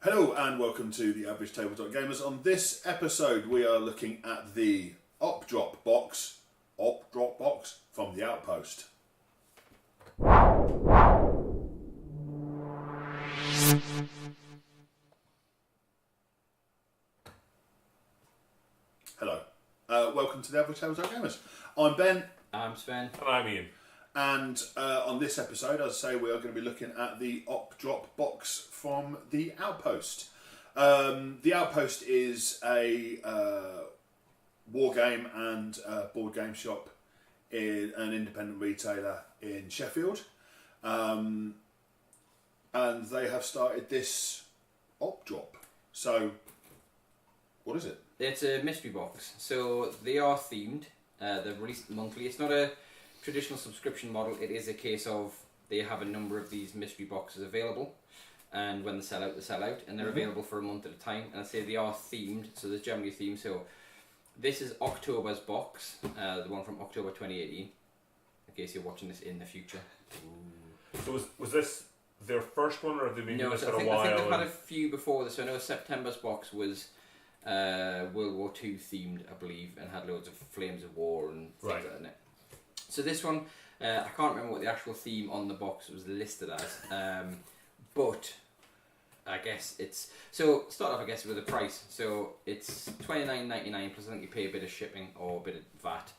Hello and welcome to the Average Tabletop Gamers. On this episode we are looking at the Op-Drop box from the Outpost. Hello, welcome to the Average Tabletop Gamers. I'm Ben. I'm Sven. And I'm Ian. And on this episode, as I say, we are going to be looking at the Op-Drop box from the Outpost. The Outpost is a war game and board game shop in an independent retailer in Sheffield. And they have started this Op-Drop. So, what is it? It's a mystery box. So they are themed. They're released monthly. It's not a traditional subscription model. It is a case of they have a number of these mystery boxes available, and when they sell out, and they're available for a month at a time. And I say they are themed, so there's generally a theme. So this is October's box, the one from October 2018, in case you're watching this in the future. Ooh. So was this their first one, or have they been doing this for a while? I think they've had a few before this. So I know September's box was World War II themed, I believe, and had loads of flames of war and things like that in it. So this one, I can't remember what the actual theme on the box was listed as, but I guess it's... So, start off, I guess, with a price. So, it's $29.99 plus I think you pay a bit of shipping or a bit of VAT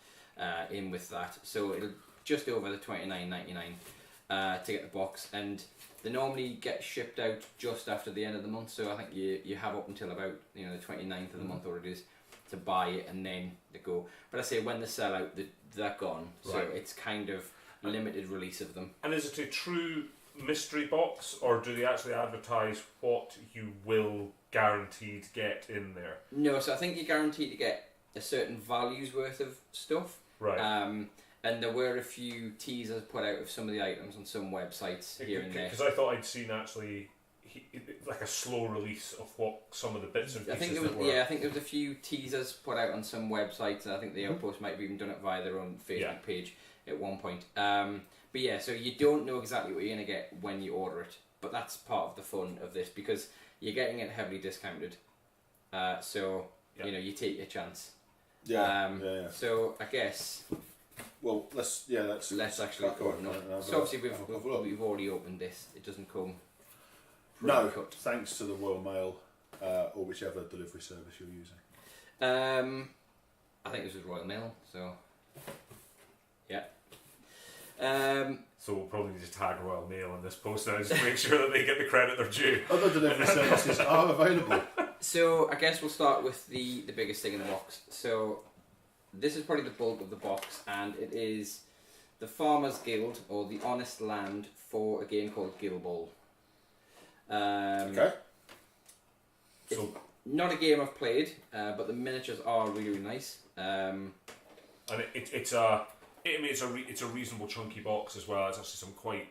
in with that. So, it'll just over the $29.99 to get the box. And they normally get shipped out just after the end of the month. So, I think you have up until about the 29th of the month, or it is, to buy it, and then they go. But I say when they sell out, they're gone. So it's kind of limited release of them. And is it a true mystery box, or do they actually advertise what you will guaranteed get in there? No, so I think you're guaranteed to get a certain value's worth of stuff. Right. And there were a few teasers put out of some of the items on some websites here and there. Because I thought I'd seen actually like a slow release of what some of the bits and pieces I think there was a few teasers put out on some websites, and I think the Outpost might have even done it via their own Facebook page at one point. But yeah, so you don't know exactly what you're going to get when you order it, but that's part of the fun of this, because you're getting it heavily discounted. So you take your chance. Yeah. So I guess. Well, let's actually go on. So obviously we've already opened this. It doesn't come. No, thanks to the Royal Mail or whichever delivery service you're using. I think this was Royal Mail, so yeah. So we'll probably need to tag Royal Mail in this post now, just to make sure that they get the credit they're due. Other delivery services are available. So I guess we'll start with the biggest thing in the box. So this is probably the bulk of the box, and it is the Farmers Guild, or the Honest Land, for a game called Guild Ball. Okay. So not a game I've played, but the miniatures are really, really nice. And it's a reasonable chunky box as well. It's actually some quite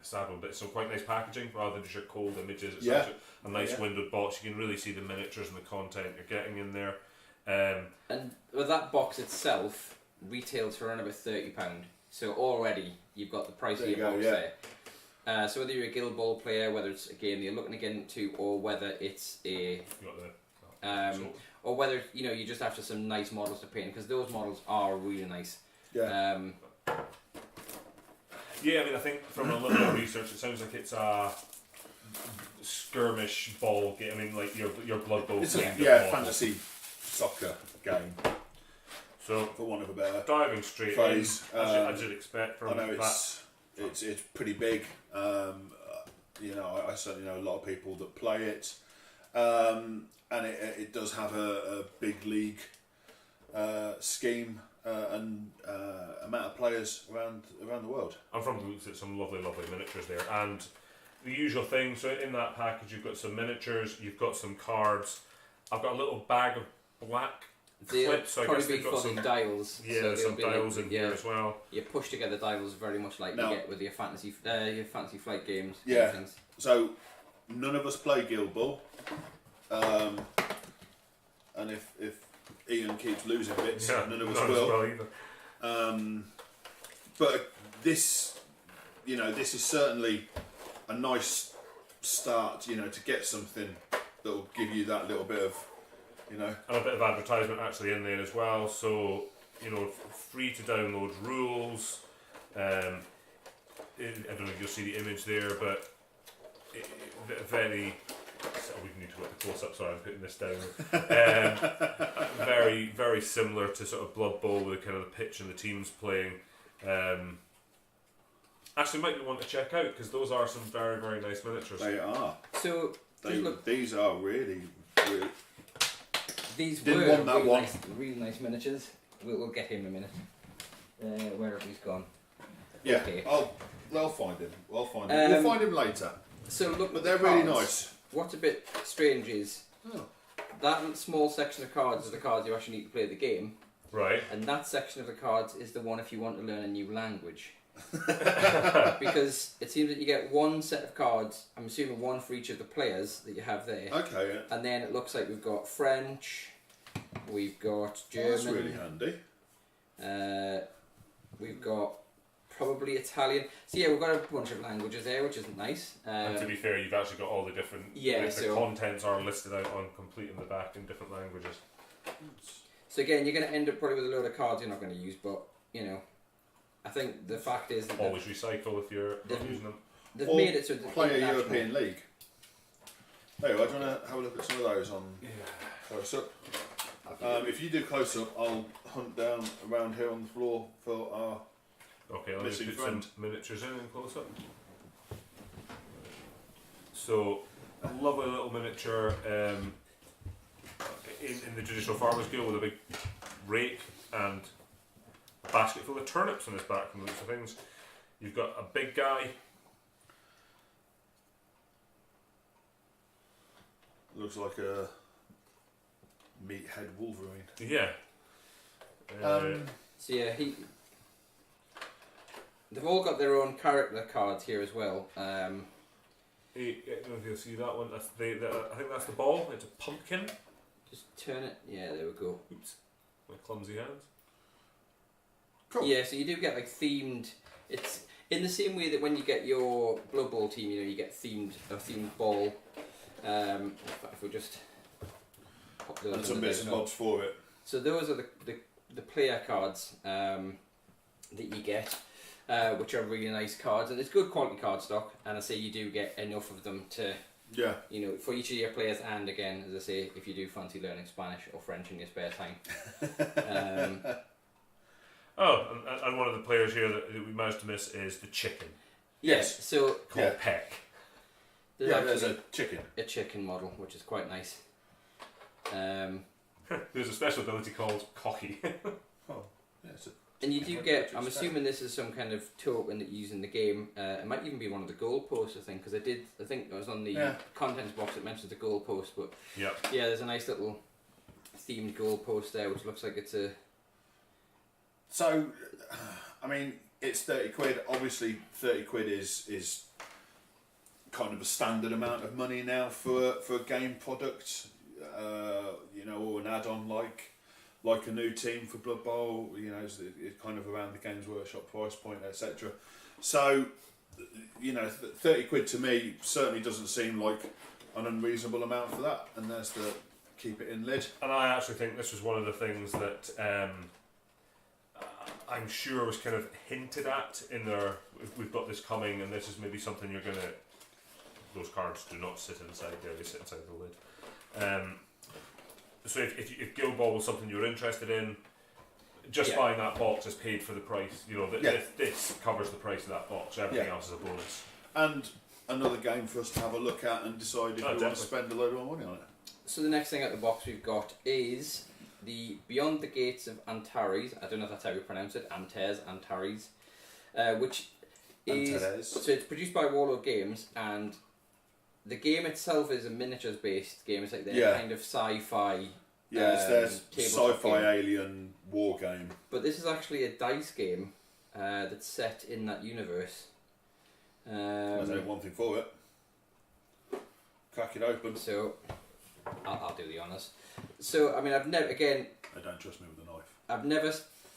sad one, but some quite nice packaging rather than just your cold images. It's actually a nice windowed box. You can really see the miniatures and the content you're getting in there. And with that box itself retails for around about £30. So already you've got the price of your box there. So whether you're a Guild Ball player, whether it's a game you're looking to get into, or whether it's or whether you're just after some nice models to paint, because those models are really nice. Yeah. I mean, I think from a little bit of research, it sounds like it's a skirmish ball game. I mean, like your Blood Bowl. It's a fantasy soccer game. So, for want of a better diving straight phrase, as you'd expect from I know that. It's pretty big. I certainly know a lot of people that play it, and it does have a big league scheme and amount of players around the world. I'm from the at some lovely miniatures there, and the usual thing. So in that package, you've got some miniatures, you've got some cards. I've got a little bag of black clips. So probably be for the dials. Yeah, so some dials in here as well. You push together dials very much like you get with your fantasy flight games. Yeah. And things. So none of us play Guild Ball, and if Ian keeps losing bits, none of us will. Either. But this is certainly a nice start, to get something that will give you that little bit of, And a bit of advertisement actually in there as well. So, free to download rules. I don't know if you'll see the image there, but very. So we need to put the close up. Sorry, I'm putting this down. Very, very similar to sort of Blood Bowl with kind of the pitch and the teams playing. Actually, might be one to check out because those are some very, very nice miniatures. They are. So these are really. These Didn't were want that really nice miniatures. We'll get him in a minute. Where have he's gone? Yeah. Okay. They'll find him. We'll find him. We'll find him later. So look, But they're really nice. What's a bit strange is that small section of cards are the cards you actually need to play the game. Right. And that section of the cards is the one if you want to learn a new language. Because it seems that you get one set of cards, I'm assuming one for each of the players that you have there. Okay, yeah. And then it looks like we've got French, we've got German. That's really handy. We've got probably Italian. So yeah, we've got a bunch of languages there, which is nice. And to be fair, you've actually got all the different. The contents are listed out on complete in the back in different languages. So again, you're going to end up probably with a load of cards you're not going to use, but I think the fact is that always recycle if you're not using them. They've made it so that play a European League. There you go. Do you want to have a look at some of those on close up? If you do close up, I'll hunt down around here on the floor for our. Okay, let me put some miniatures in close up. So, a lovely little miniature in the traditional farmer's guild with a big rake and a basket full of turnips on his back from the looks of things. You've got a big guy. Looks like a meathead Wolverine. Yeah. So yeah, they've all got their own character cards here as well. I don't know if you'll see that one. That's I think that's the ball. It's a pumpkin. Just turn it. Yeah, there we go. Oops, my clumsy hands. Cool. Yeah, so you do get like themed. It's in the same way that when you get your Blood Bowl team, you get a themed ball. If we just pop those and some bits and bobs for it. So those are the player cards that you get, which are really nice cards, and it's good quality card stock. And I say you do get enough of them to, for each of your players. And again, as I say, if you do fancy learning Spanish or French in your spare time. And one of the players here that we managed to miss is the chicken. Yes, so called Peck. There's a chicken. A chicken model, which is quite nice. There's a special ability called Cocky. And you do get, I'm assuming this is some kind of token that you use in the game. It might even be one of the goalposts, I think, because I think it was on the contents box that mentions the goalpost. But yeah, there's a nice little themed goalpost there, which looks like it's a. So, I mean, it's 30 quid. Obviously, 30 quid is kind of a standard amount of money now for a game product, or an add-on like a new team for Blood Bowl, it's kind of around the Games Workshop price point, etc. So, 30 quid to me certainly doesn't seem like an unreasonable amount for that, and there's the keep it in lid. And I actually think this was one of the things that I'm sure was kind of hinted at in their, we've got this coming and this is maybe something you're going to, those cards do not sit inside there, they sit inside the lid. So if Guild Ball was something you were interested in, just buying that box is paid for the price. This covers the price of that box. Everything else is a bonus. And another game for us to have a look at and decide if we want to spend a load more money on it. So the next thing out of the box we've got is the Beyond the Gates of Antares. I don't know if that's how we pronounce it. Antares, which is so it's produced by Warlord Games, and the game itself is a miniatures based game. It's like their kind of sci-fi. Yeah, it's their sci-fi alien war game. But this is actually a dice game that's set in that universe. There's only one thing for it. Crack it open. So I'll do the honours. So I mean, I've never They don't trust me with a knife. I've never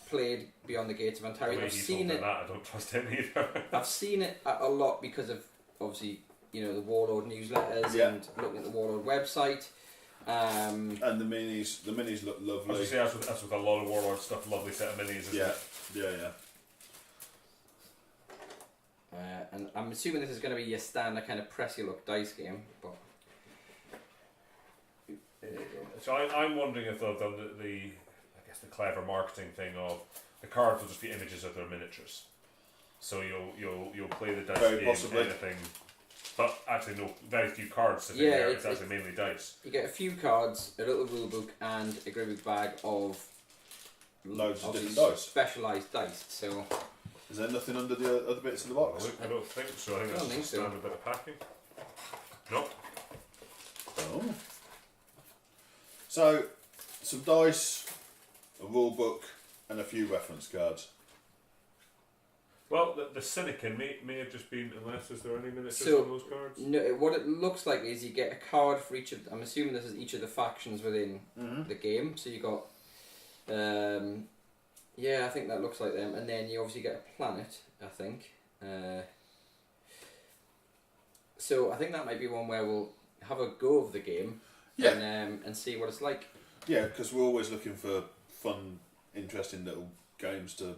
played Beyond the Gates of Antares. I've seen it. I don't trust him either. I've seen it a lot because of obviously. the Warlord newsletters and looking at the Warlord website. And the minis look lovely. As you say, that's with a lot of Warlord stuff, lovely set of minis, isn't it? Yeah. And I'm assuming this is going to be your standard kind of pressy look dice game, but so I'm wondering if they've done the clever marketing thing of the cards will just be images of their miniatures. So you'll play the dice Very game, possibly. anything, but actually no, very few cards sitting there. It's actually mainly dice. You get a few cards, a little rule book, and a great big bag of loads of different dice, specialised dice. So. Is there nothing under the other bits in the box? I don't think so. I think that's just a standard bit of packing. Nope. Oh. So, some dice, a rule book, and a few reference cards. Well, the Cynican may have just been, unless is there any miniatures on those cards? No, what it looks like is you get a card for each of. I'm assuming this is each of the factions within the game. So you got. Yeah, I think that looks like them, and then you obviously get a planet, I think. So I think that might be one where we'll have a go of the game, and see what it's like. Yeah, because we're always looking for fun, interesting little games to,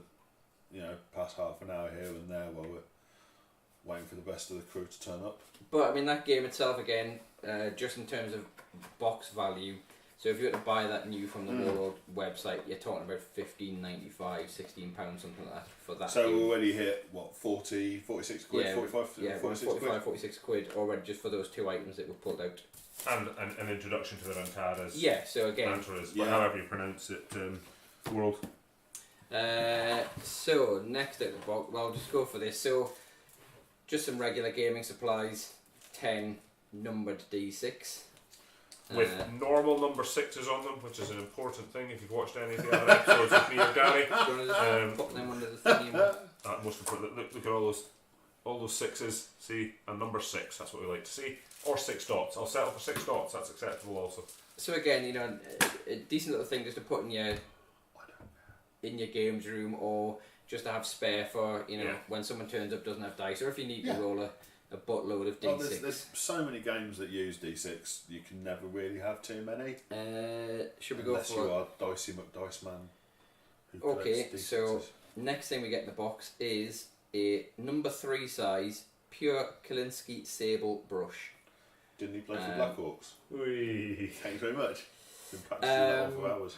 pass half an hour here and there while we're waiting for the rest of the crew to turn up. But I mean, that game itself, again, just in terms of box value. So if you were to buy that new from the Warlord website, you're talking about £15.95, £16, something like that for that. So game. we already hit, 40, 46 quid, yeah, 45, yeah, 46 45, quid? 46 quid already just for those two items that were pulled out. And an introduction to the Rantadas. Yeah, so again... Rantadas, however you pronounce it, world. So, next at the box, well, I'll just go for this. So, just some regular gaming supplies, 10 numbered D6. With normal number 6s on them, which is an important thing if you've watched any of the other episodes with me or Gary. Do you want to just put them under the thingy? Most important. Look at all those 6s. See, and number 6. That's what we like to see. Or 6 dots. I'll settle for 6 dots. That's acceptable also. So again, a decent little thing just to put in your games room, or just to have spare for when someone turns up doesn't have dice, or if you need to roll a buttload of D6. Well, there's so many games that use D6, you can never really have too many. Should we Unless go for... you are Dicey McDice Man. Okay, so next thing we get in the box is a number 3 size pure Kalinsky Sable brush. Didn't he play for Black Hawks? Whee. Thanks very much. Been practicing that for hours.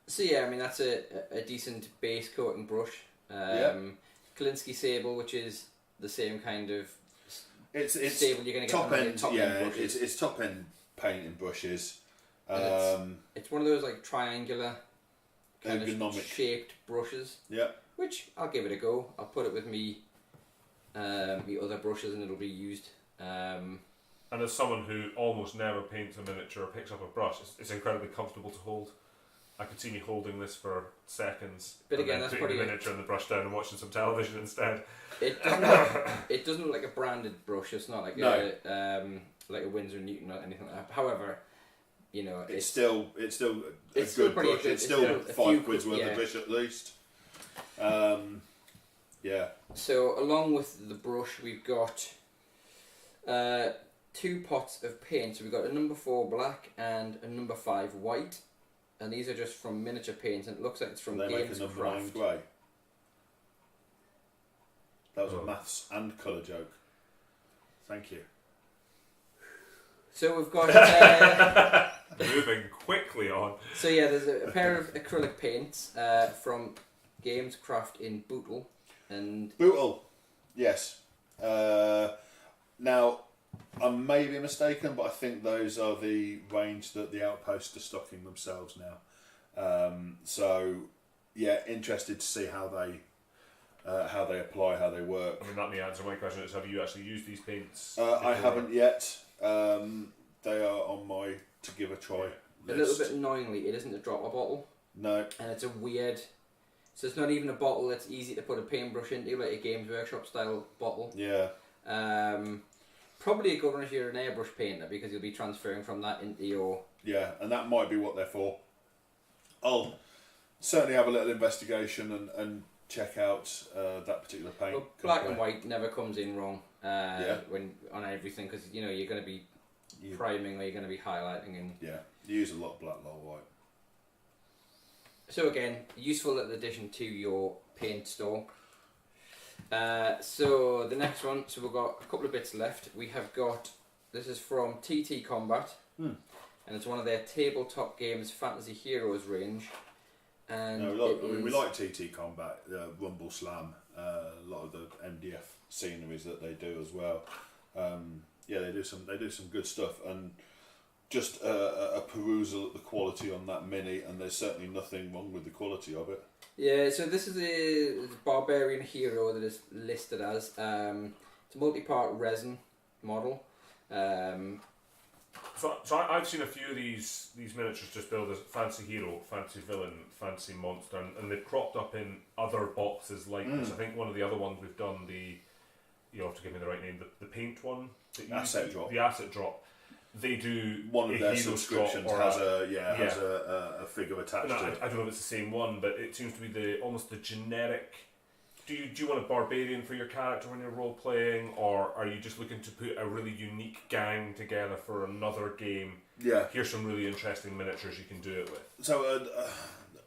So yeah, I mean that's a decent base coating brush. Kalinsky Sable, which is the same kind of it's sable you're going to get top end. top end brushes. It's top end painting brushes. It's one of those like triangular kind ergonomic of shaped brushes. Yeah. Which I'll give it a go. I'll put it with me other brushes and it'll be used. And as someone who almost never paints a miniature or picks up a brush, it's incredibly comfortable to hold. I could see me holding this for seconds, but again, that's putting probably the miniature and the brush down and watching some television instead. It doesn't look like a branded brush. It's not like a Winsor & Newton or anything like that. However, it's still a good brush. It's still £5 worth of brush at least. So along with the brush, we've got 2 pots of paint. So we've got a number 4 black and a number 5 white. And these are just from Miniature Paint, and it looks like it's from Games make a number Craft. 9 grey. That was a maths and colour joke. Thank you. So we've got... Moving quickly on. So yeah, there's a pair of acrylic paints from Games Craft in Bootle. And Bootle, yes. Now, I may be mistaken, but I think those are the range that the Outpost are stocking themselves now. So, yeah, interested to see how they apply, how they work. I mean, that may answer my question: is have you actually used these paints? I haven't yet. They are on my to give a try list. A little bit annoyingly, it isn't a dropper bottle. No. And it's a weird. So it's not even a bottle that's easy to put a paintbrush into, like a Games Workshop style bottle. Yeah. Probably a good one if you're an airbrush painter, because you'll be transferring from that into your... Yeah, and that might be what they're for. I'll certainly have a little investigation and check out that particular paint. Well, black and white never comes in wrong. when on everything, because you're going to be priming or you're going to be highlighting, and you use a lot of black, lot of white. So again, useful little addition to your paint store. So the next one, so we've got a couple of bits left. We have got, this is from TT Combat, and it's one of their tabletop games Fantasy Heroes range. And we like TT Combat, Rumble Slam, a lot of the MDF sceneries that they do as well. They do some good stuff, and just a perusal at the quality on that mini, and there's certainly nothing wrong with the quality of it. Yeah, so this is a barbarian hero that is listed as it's a multi-part resin model. So I've seen a few of these miniatures just billed as fancy hero, fancy villain, fancy monster, and they've cropped up in other boxes like this. I think one of the other ones we've done, you have to give me the right name, the paint one, the asset drop. They do one of their subscriptions has a figure attached to it. I don't know if it's the same one, but it seems to be almost the generic. Do you want a barbarian for your character when you're role playing, or are you just looking to put a really unique gang together for another game? Yeah. Here's some really interesting miniatures you can do it with. So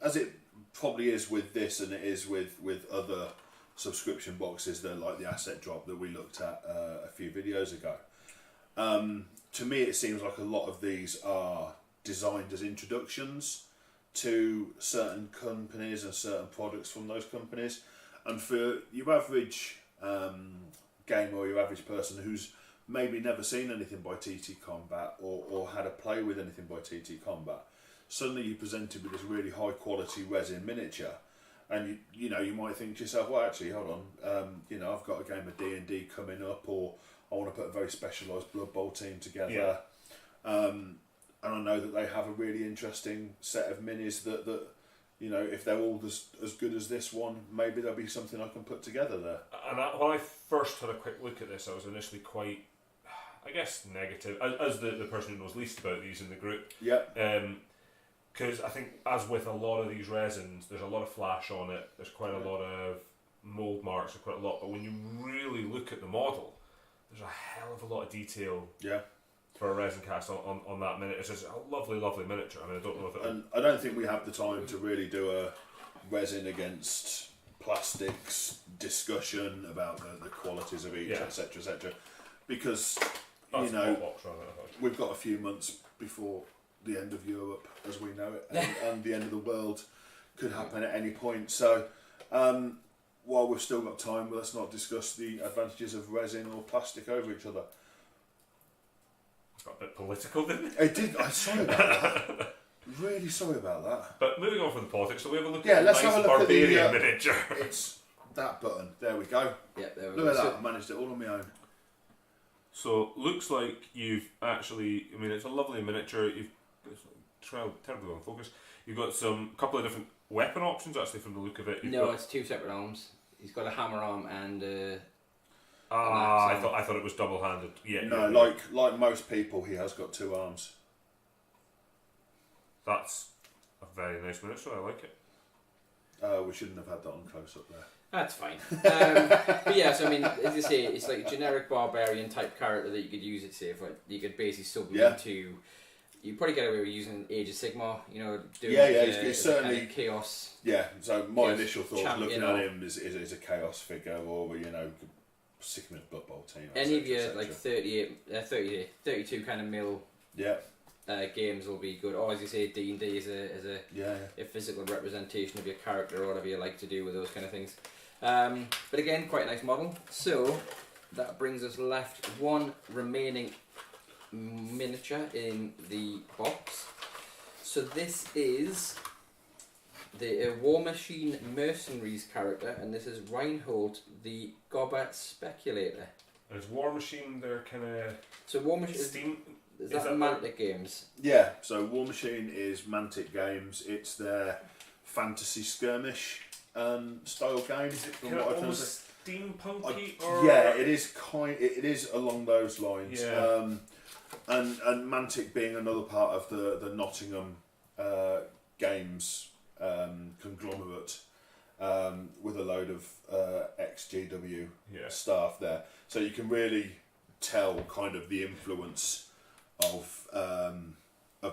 as it probably is with this, and it is with other subscription boxes, they're like the asset drop that we looked at a few videos ago. To me, it seems like a lot of these are designed as introductions to certain companies and certain products from those companies. And for your average gamer or your average person who's maybe never seen anything by TT Combat or had a play with anything by TT Combat, suddenly you're presented with this really high quality resin miniature, and you might think to yourself, well, actually, hold on, I've got a game of D&D coming up, or I want to put a very specialised Blood Bowl team together, and I know that they have a really interesting set of minis that if they're all as good as this one, maybe there'll be something I can put together there. And when I first had a quick look at this, I was initially quite, I guess, negative, as the person who knows least about these in the group. Yeah. Because I think, as with a lot of these resins, there's a lot of flash on it, there's quite a lot of mould marks, quite a lot, but when you really look at the model, there's a hell of a lot of detail for a resin cast on that miniature. It's just a lovely, lovely miniature. I mean, I don't know if and I don't think we have the time to really do a resin against plastics discussion about the qualities of each, etc., etc. Because we've got a few months before the end of Europe as we know it, and the end of the world could happen at any point. So while we've still got time, let's not discuss the advantages of resin or plastic over each other. It got a bit political, didn't it? It did. I'm sorry about that. Really sorry about that. But moving on from the politics, so we have a look at the nice barbarian miniature. It's that button. There we go. Yeah, there we go. Look at that. I managed it all on my own. So looks like you've actually. I mean, it's a lovely miniature. You've terribly on focus. You've got couple of different weapon options actually from the look of it. It's two separate arms. He's got a hammer arm and. I thought it was double-handed. Yeah. No, like most people, he has got two arms. That's a very nice miniature. I like it. We shouldn't have had that on close up there. That's fine. But yeah, so I mean, as you say, it's like a generic barbarian type character that you could use it, say, for you could basically sub into. You probably get away with using Age of Sigmar, doing it's certainly kind of chaos. Yeah, so my initial thought looking at him is a chaos figure, or stick him in a Blood Bowl team. Any of your like 32 kind of mil games will be good. Or as you say, D&D is a physical representation of your character or whatever you like to do with those kind of things. But again, quite a nice model. So that brings us left one remaining miniature in the box. So this is the War Machine Mercenaries character, and this is Reinhold, the Gobber Speculator. And it's War Machine, they're kind of... So War Machine... Is that Mantic Games? Yeah, so War Machine is Mantic Games. It's their fantasy skirmish style game. Is it kind of almost steampunky? It is along those lines. Yeah. And Mantic being another part of the Nottingham Games conglomerate, with a load of ex-GW Yeah. staff there. So you can really tell kind of the influence of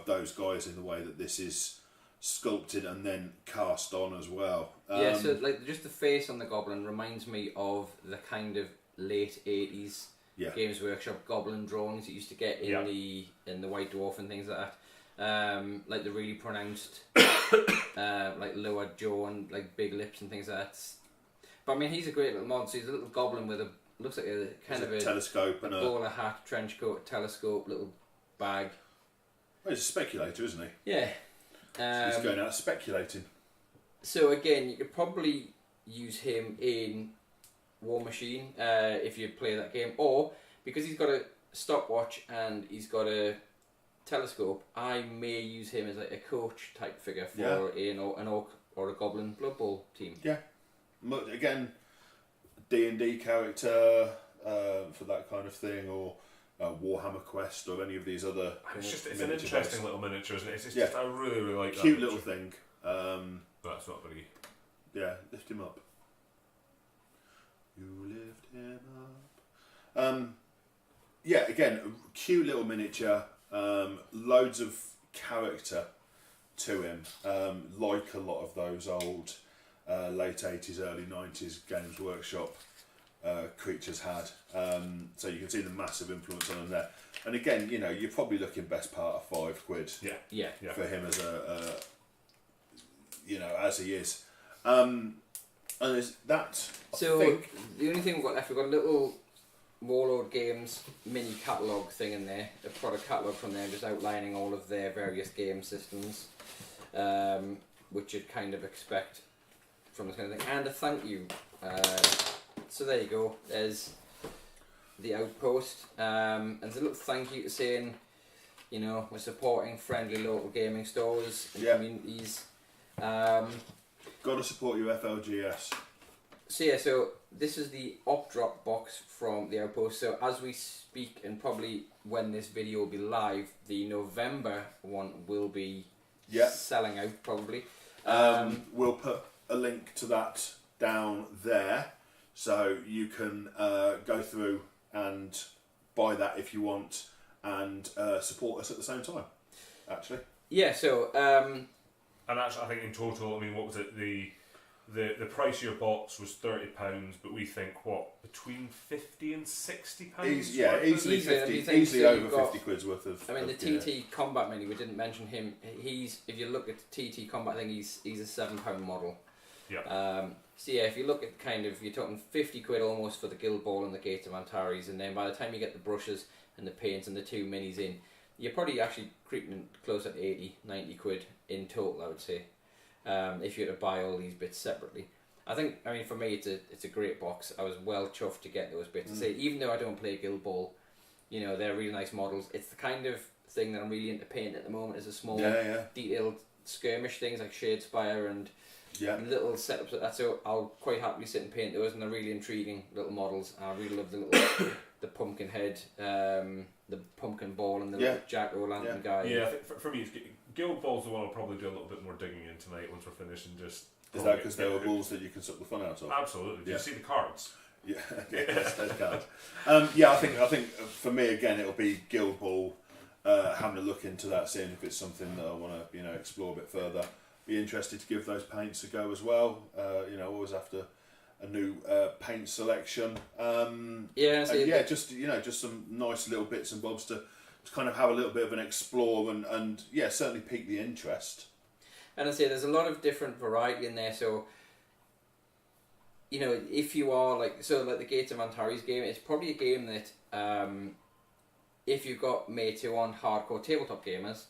those guys in the way that this is sculpted and then cast on as well. Yeah, so like just the face on the goblin reminds me of the kind of late 80s Games Workshop goblin drawings you used to get in the White Dwarf and things like that. Like the really pronounced like lower jaw and like big lips and things like that. But I mean, he's a great little mod. So he's a little goblin with looks like a kind of a telescope and a bowler hat, trench coat, telescope, little bag. Well, he's a speculator, isn't he? Yeah. He's going out speculating. So again, you could probably use him in War Machine if you play that game, or because he's got a stopwatch and he's got a telescope, I may use him as like a coach type figure for an orc or a goblin Blood Bowl team. Yeah, again, D&D character for that kind of thing, or Warhammer Quest, or any of these other. It's an interesting little miniature, isn't it? It's just I really like that. Cute little thing. But it's not very. Yeah, lift him up. You lift him up. Yeah, again, a cute little miniature. Loads of character to him, like a lot of those old late 80s, early 90s Games Workshop creatures had. So you can see the massive influence on them there. And again, you know, you're probably looking best part of £5. Yeah. For him as as he is. And there's that. So the only thing we've got left, we've got a little Warlord Games mini catalogue thing in there, a product catalogue from there, just outlining all of their various game systems, which you'd kind of expect from this kind of thing, and a thank you. So there you go. There's the Outpost, and there's a little thank you to saying, you know, we're supporting friendly local gaming stores and communities. Got to support your FLGS. So this is the op-drop box from the Outpost. So as we speak, and probably when this video will be live, the November one will be selling out probably. We'll put a link to that down there, so you can go through and buy that if you want, and support us at the same time. Actually. Yeah. So. And actually, I think in total, I mean, what was it? The price of your box was £30, but we think between £50 and £60. Easily 50, easily over 50 quid's worth of. I mean, the TT Combat Mini. We didn't mention him. If you look at the TT Combat thing, he's a £7 model. Yeah. So yeah, if you look at you're talking 50 quid almost for the Guild Ball and the Gates of Antares, and then by the time you get the brushes and the paints and the two minis in, you're probably actually creeping close at 80, 90 quid in total, I would say, if you were to buy all these bits separately. I mean, for me, it's a great box. I was well chuffed to get those bits. To say, even though I don't play Guild Ball, you know, they're really nice models. It's the kind of thing that I'm really into painting at the moment, is a small, detailed skirmish things like Shadespire and little setups like that. So I'll quite happily sit and paint those, and they're really intriguing little models. I really love the little the pumpkin head, the pumpkin ball, and the little jack-o'-lantern guy. Yeah, I think for me, Guild Ball's the one I'll probably do a little bit more digging in tonight once we're finished, and just. Is that because there were balls that you can suck the fun out of? Absolutely. Did you see the cards? Yeah, those cards. I think for me again, it'll be Guild Ball. Having a look into that, seeing if it's something that I want to explore a bit further. Be interested to give those paints a go as well. Always after a new paint selection. Just some nice little bits and bobs to kind of have a little bit of an explore and certainly pique the interest. And I say there's a lot of different variety in there. So, if you are like the Gates of Antares game, it's probably a game that if you've got mates who aren't hardcore tabletop gamers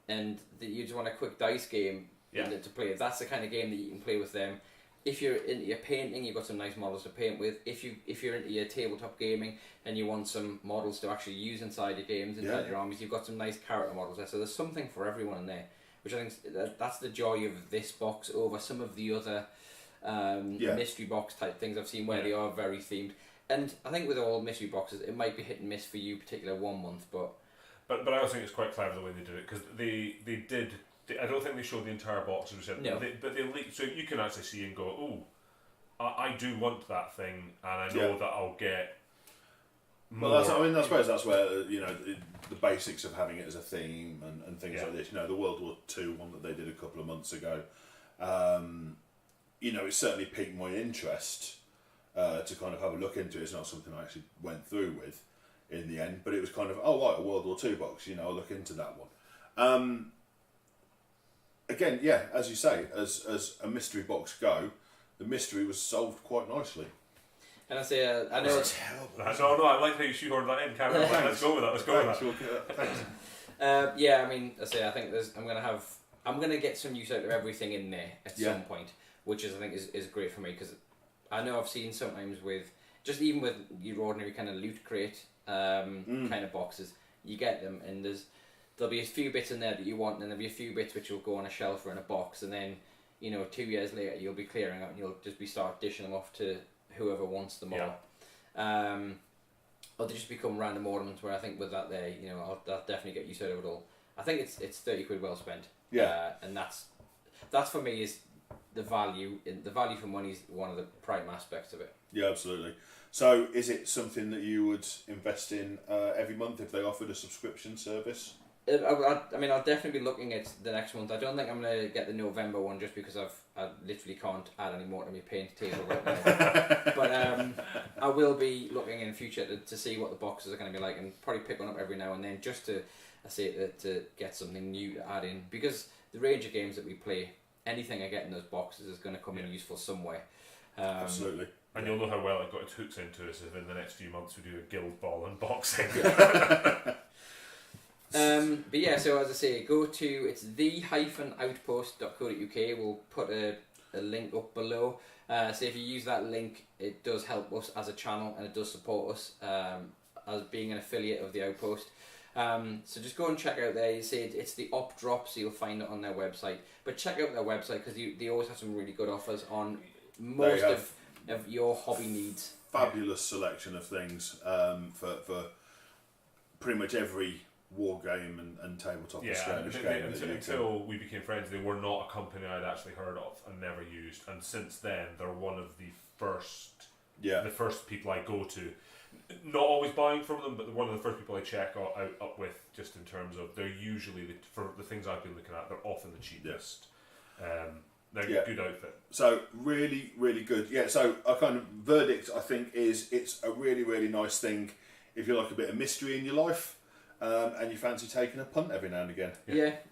and that you just want a quick dice game to play, that's the kind of game that you can play with them. If you're into your painting, you've got some nice models to paint with. If you're into your tabletop gaming and you want some models to actually use inside your games, inside your armies, you've got some nice character models there. So there's something for everyone in there, which I think that's the joy of this box over some of the other mystery box type things I've seen where they are very themed. And I think with all mystery boxes, it might be hit and miss for you, particular 1 month, but I also think it's quite clever the way they did it, because they I don't think they showed the entire box, as we said. No. But they leaked, so you can actually see and go, oh, I do want that thing, and I know that I'll get more. Well, I suppose that's where the basics of having it as a theme and things like this. The World War II one that they did a couple of months ago. It certainly piqued my interest to kind of have a look into it. It's not something I actually went through with in the end, but it was kind of a World War II box. I'll look into that one. Again, as you say, as a mystery box go, the mystery was solved quite nicely. And I say, I know it's terrible. No, I like how you shoehorned that in, Cameron. Let's go with that. Thanks. I think I'm gonna get some use out of everything in there at some point, which I think is great for me, because I know I've seen sometimes with just even with your ordinary kind of loot crate kind of boxes, you get them and there'll be a few bits in there that you want, and there'll be a few bits which will go on a shelf or in a box, and then 2 years later you'll be clearing out and you'll just start dishing them off to whoever wants them all. Or they just become random ornaments, where I think with that there, I'll definitely get use out of it all. I think it's £30 well spent. And that's for me is the value for money is one of the prime aspects of it. Yeah, absolutely. So is it something that you would invest in every month if they offered a subscription service? I'll definitely be looking at the next month. I don't think I'm going to get the November one, just because I literally can't add any more to my paint table right now. But I will be looking in future to see what the boxes are going to be like, and probably pick one up every now and then just to get something new to add in, because the range of games that we play, anything I get in those boxes is going to come in useful some way. Absolutely. And you'll know how well it got its hooks into us if in the next few months we do a Guild Ball unboxing. So as I say, go to it's the-outpost.co.uk. We'll put a link up below. So if you use that link, it does help us as a channel, and it does support us as being an affiliate of the Outpost. So just go and check out there. You see it's the Op Drop, so you'll find it on their website. But check out their website, because they always have some really good offers on most of your hobby needs. Fabulous selection of things for pretty much every war game and tabletop skirmish game. Until we became friends, they were not a company I'd actually heard of and never used. And since then, they're one of the first people I go to. Not always buying from them, but one of the first people I check up with, just in terms of they're usually for the things I've been looking at, they're often the cheapest. They're a good outfit. So really, really good. Yeah. So our kind of verdict, I think, is it's a really, really nice thing if you like a bit of mystery in your life. And you fancy taking a punt every now and again.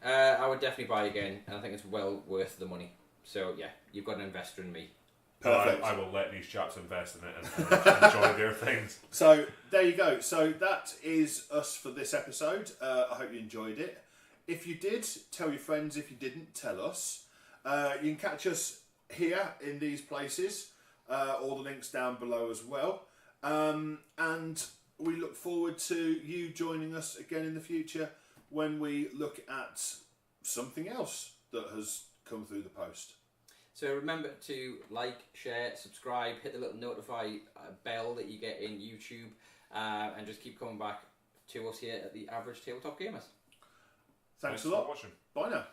I would definitely buy again, and I think it's well worth the money. So you've got an investor in me. Perfect. I will let these chaps invest in it and enjoy their things. So there you go. So that is us for this episode. I hope you enjoyed it. If you did, tell your friends. If you didn't, tell us. You can catch us here in these places. All the links down below as well. And we look forward to you joining us again in the future when we look at something else that has come through the post. So remember to like, share, subscribe, hit the little notify bell that you get in YouTube, and just keep coming back to us here at the Average Tabletop Gamers. Thanks a lot. For watching. Bye now.